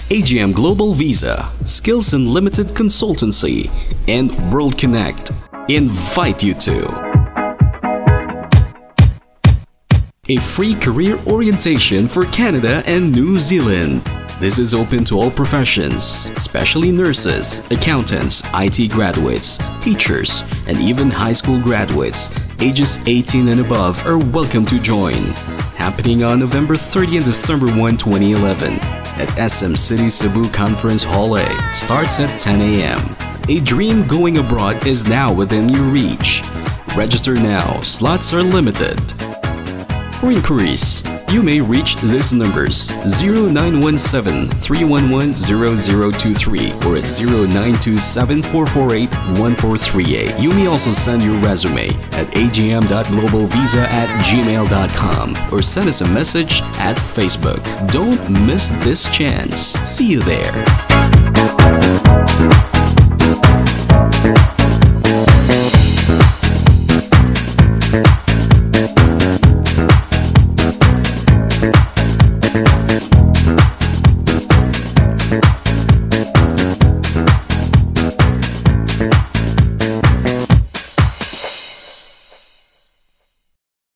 AGM Global Visa, Skills Unlimited Consultancy, and World Connect invite you to a free career orientation for Canada and New Zealand. This is open to all professions, especially nurses, accountants, IT graduates, teachers, and even high school graduates. Ages 18 and above are welcome to join. Happening on November 30 and December 1, 2011 at SM City Cebu Conference Hall A. Starts at 10 a.m. A dream going abroad is now within your reach. Register now, slots are limited. For inquiries, you may reach these numbers 0917-311-0023 or at 0927-448-1438. You may also send your resume at agm.globalvisa@gmail.com or send us a message at Facebook. Don't miss this chance. See you there.